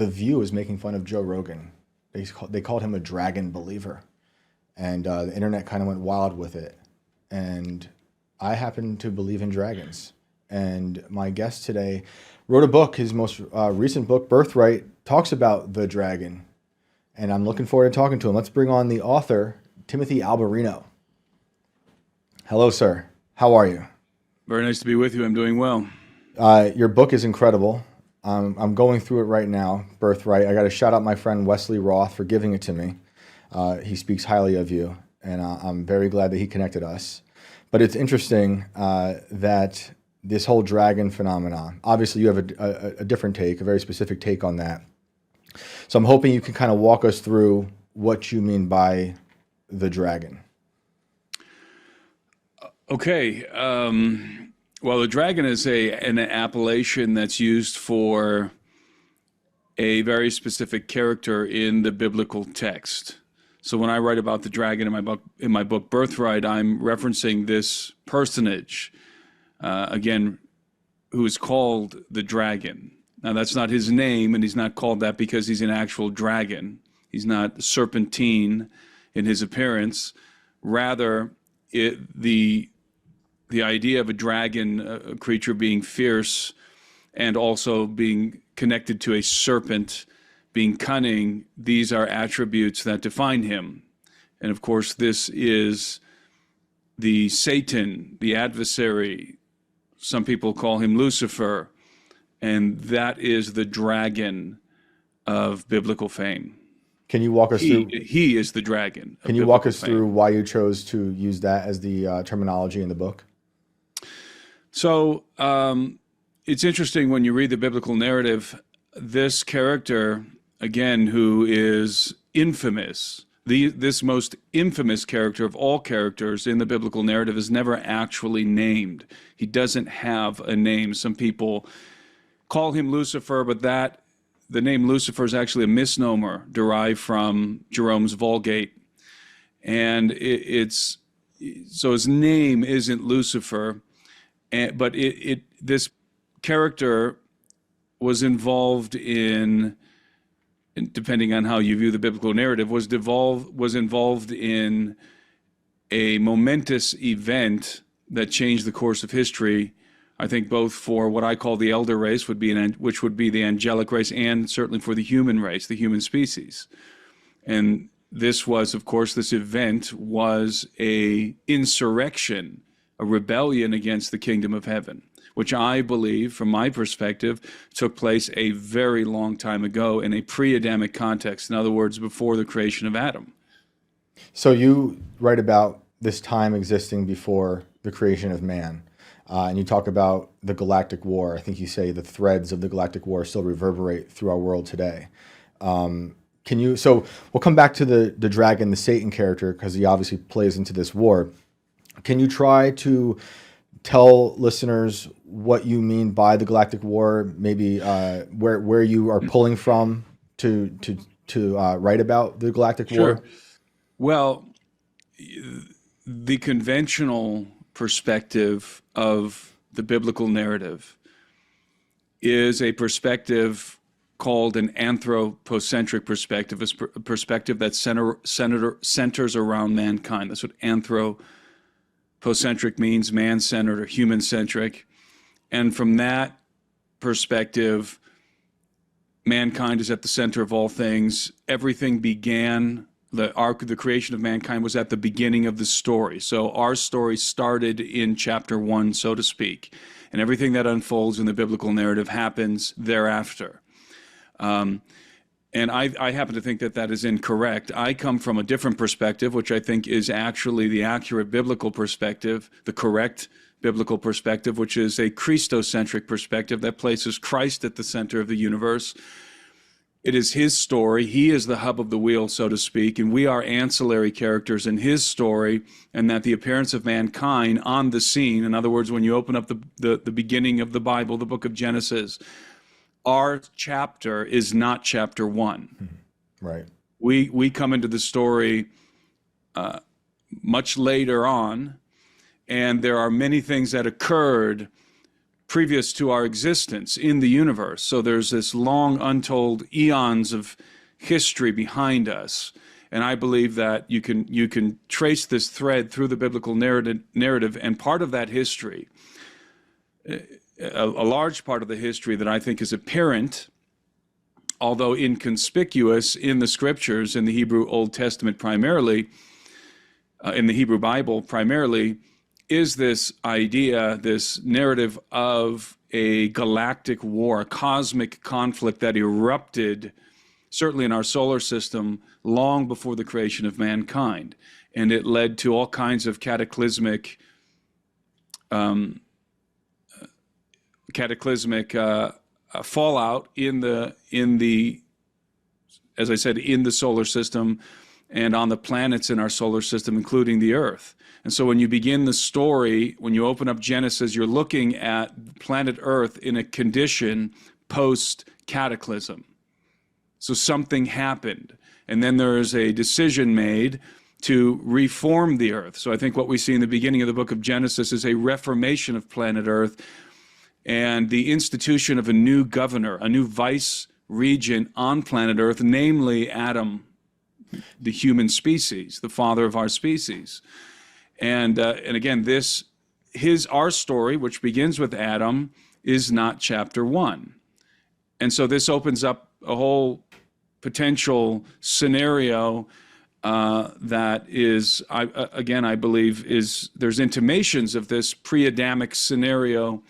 The View is making fun of Joe Rogan. They called him a dragon believer, and the internet kind of went wild with it. And I happen to believe in dragons. And my guest today wrote a book. His most recent book, Birthright, talks about the dragon. And I'm looking forward to talking to him. Let's bring on the author, Timothy Alberino. Hello, sir. How are you? Very nice to be with you. I'm doing well. Your book is incredible. I'm going through it right now, Birthright. I got to shout out my friend Wesley Roth for giving it to me. He speaks highly of you, and I'm very glad that he connected us. But it's interesting that this whole dragon phenomenon, obviously you have a different take, a very specific take on that. So I'm hoping you can kind of walk us through what you mean by the dragon. Okay. Well, the dragon is an appellation that's used for a very specific character in the biblical text. So when I write about the dragon in my book Birthright, I'm referencing this personage, again, who is called the dragon. Now, that's not his name, and he's not called that because he's an actual dragon. He's not serpentine in his appearance. Rather, the idea of a dragon, a creature being fierce and also being connected to a serpent, being cunning, these are attributes that define him. And of course, this is the Satan, the adversary. Some people call him Lucifer, and that is the dragon of biblical fame. Can you walk us through? He is the dragon. Can you walk us through why you chose to use that as the terminology in the book? So it's interesting when you read the biblical narrative, this character, again, who is infamous, this most infamous character of all characters in the biblical narrative is never actually named. He doesn't have a name. Some people call him Lucifer, but the name Lucifer is actually a misnomer derived from Jerome's Vulgate. And so his name isn't Lucifer. But this character was involved in, depending on how you view the biblical narrative, was involved in a momentous event that changed the course of history. I think both for what I call the elder race, which would be the angelic race, and certainly for the human race, the human species. And this event was a insurrection, a rebellion against the kingdom of heaven, which I believe, from my perspective, took place a very long time ago in a pre-Adamic context. In other words, before the creation of Adam. So you write about this time existing before the creation of man, and you talk about the galactic war. I think you say the threads of the galactic war still reverberate through our world today. So we'll come back to the dragon, the Satan character, because he obviously plays into this war. Can you try to tell listeners what you mean by the galactic war, maybe where you are pulling from to write about the galactic war? Sure. Well, the conventional perspective of the biblical narrative is a perspective called an anthropocentric perspective, a perspective that centers around mankind. That's what anthropocentric means, man-centered or human-centric. And from that perspective, mankind is at the center of all things. Everything began, the creation of mankind was at the beginning of the story. So our story started in chapter 1, so to speak. And everything that unfolds in the biblical narrative happens thereafter. And I happen to think that is incorrect. I come from a different perspective, which I think is actually the accurate biblical perspective, the correct biblical perspective, which is a Christocentric perspective that places Christ at the center of the universe. It is his story. He is the hub of the wheel, so to speak, and we are ancillary characters in his story, and that the appearance of mankind on the scene, in other words, when you open up the beginning of the Bible, the book of Genesis, our chapter is not chapter 1. Right. We come into the story much later on, and there are many things that occurred previous to our existence in the universe. So there's this long, untold eons of history behind us. And I believe that you can trace this thread through the biblical narrative, and part of that history, a large part of the history that I think is apparent, although inconspicuous in the scriptures, in the Hebrew Old Testament primarily, in the Hebrew Bible primarily, is this idea, this narrative of a galactic war, a cosmic conflict that erupted, certainly in our solar system, long before the creation of mankind. And it led to all kinds of cataclysmic fallout in the, as I said, in the solar system and on the planets in our solar system, including the Earth. And so when you begin the story, when you open up Genesis, you're looking at planet Earth in a condition post-cataclysm. So something happened, and then there is a decision made to reform the Earth. So I think what we see in the beginning of the book of Genesis is a reformation of planet Earth and the institution of a new governor, a new vice regent on planet Earth, namely Adam, the human species, the father of our species. And again, our story, which begins with Adam, is not chapter 1. And so this opens up a whole potential scenario that is, I believe, there's intimations of this pre-Adamic scenario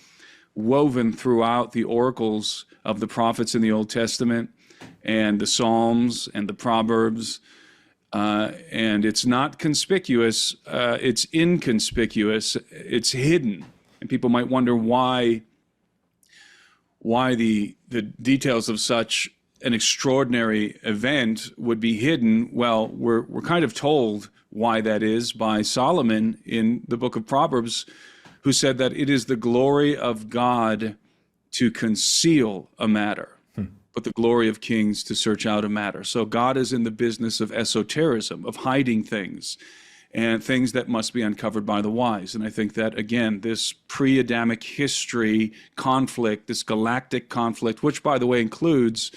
woven throughout the oracles of the prophets in the Old Testament and the Psalms and the Proverbs. And it's not conspicuous, it's inconspicuous, it's hidden. And people might wonder why the details of such an extraordinary event would be hidden. Well, we're kind of told why that is by Solomon in the book of Proverbs, who said that it is the glory of God to conceal a matter, but the glory of kings to search out a matter. So God is in the business of esotericism, of hiding things, and things that must be uncovered by the wise. And I think that, again, this pre-Adamic history conflict, this galactic conflict, which, by the way, includes,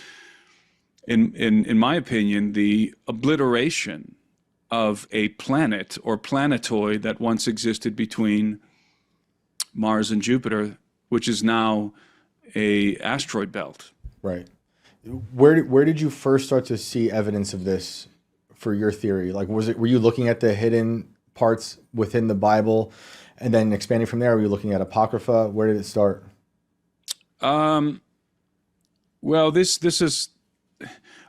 in my opinion, the obliteration of a planet or planetoid that once existed between Mars and Jupiter, which is now a asteroid belt. Right. Where did you first start to see evidence of this for your theory? Like, were you looking at the hidden parts within the Bible and then expanding from there? Were you looking at Apocrypha? Where did it start? Well, this is,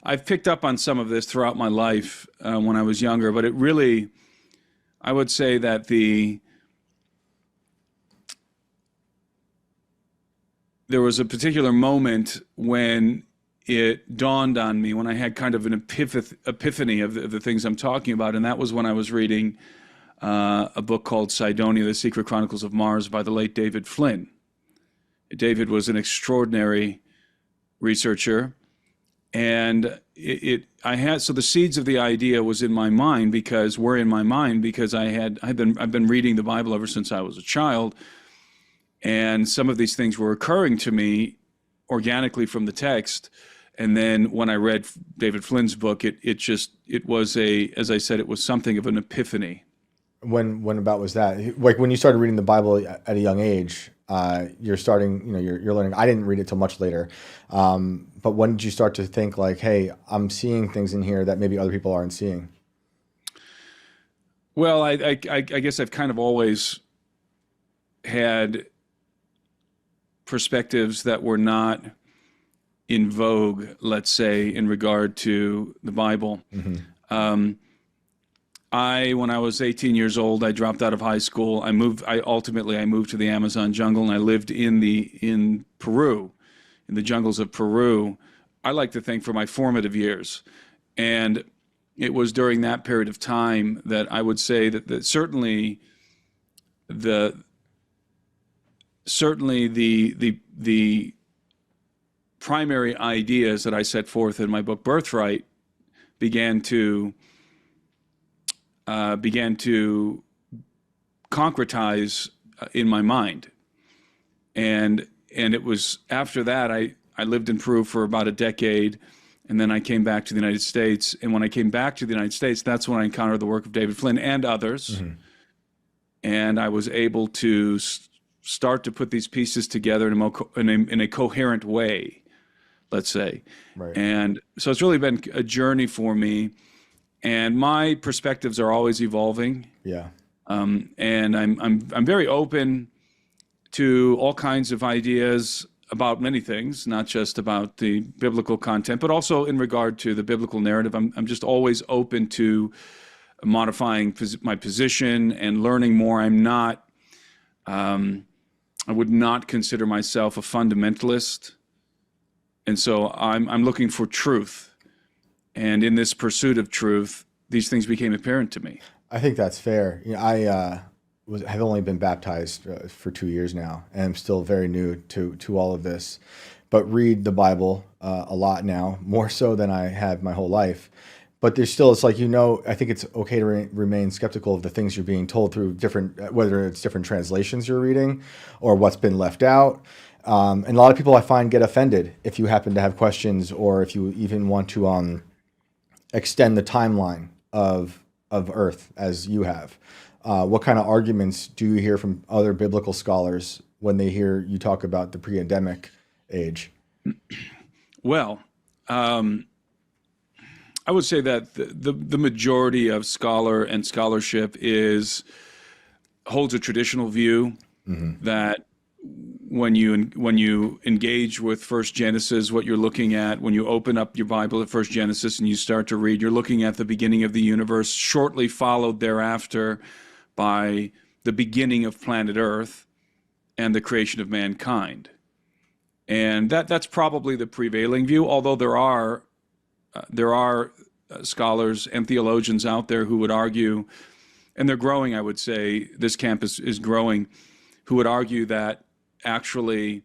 I've picked up on some of this throughout my life when I was younger, but it really, I would say that there was a particular moment when it dawned on me, when I had kind of an epiphany of the things I'm talking about, and that was when I was reading a book called Cydonia, The Secret Chronicles of Mars by the late David Flynn. David was an extraordinary researcher, and so the seeds of the idea were in my mind because I've been reading the Bible ever since I was a child. And some of these things were occurring to me organically from the text. And then when I read David Flynn's book, it was as I said, it was something of an epiphany. When about was that? Like when you started reading the Bible at a young age, you're starting, you're learning. I didn't read it till much later. But when did you start to think like, hey, I'm seeing things in here that maybe other people aren't seeing? Well, I guess I've kind of always had perspectives that were not in vogue, let's say, in regard to the Bible. Mm-hmm. When I was 18 years old, I dropped out of high school. I moved to the Amazon jungle, and I lived in Peru, in the jungles of Peru. I like to think for my formative years. And it was during that period of time that I would say that certainly the primary ideas that I set forth in my book Birthright began to concretize in my mind. And it was after that I lived in Peru for about a decade, and then I came back to the United States. And when I came back to the United States, that's when I encountered the work of David Flynn and others. And I was able to start to put these pieces together in a coherent way, let's say. Right. And so it's really been a journey for me. And my perspectives are always evolving. Yeah. And I'm very open to all kinds of ideas about many things, not just about the biblical content, but also in regard to the biblical narrative. I'm just always open to modifying my position and learning more. I'm not, I would not consider myself a fundamentalist. And so I'm looking for truth. And in this pursuit of truth, these things became apparent to me. I think that's fair. You know, I have only been baptized for 2 years now, and I'm still very new to all of this, but read the Bible a lot now, more so than I have my whole life. But there's still, it's like, I think it's okay to remain skeptical of the things you're being told through different, whether it's different translations you're reading or what's been left out. And a lot of people I find get offended if you happen to have questions, or if you even want to extend the timeline of Earth as you have. What kind of arguments do you hear from other biblical scholars when they hear you talk about the pre-adamic age? Well, I would say that the majority of scholarship holds a traditional view that when you engage with First Genesis, what you're looking at when you open up your Bible at First Genesis and you start to read, you're looking at the beginning of the universe, shortly followed thereafter by the beginning of planet Earth and the creation of mankind. And that's probably the prevailing view, although there are scholars and theologians out there who would argue, and they're growing, I would say, this camp is growing, who would argue that actually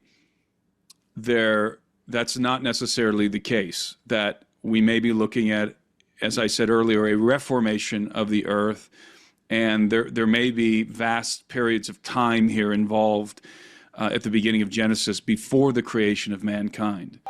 that's not necessarily the case, that we may be looking at, as I said earlier, a reformation of the earth, and there may be vast periods of time here involved at the beginning of Genesis before the creation of mankind.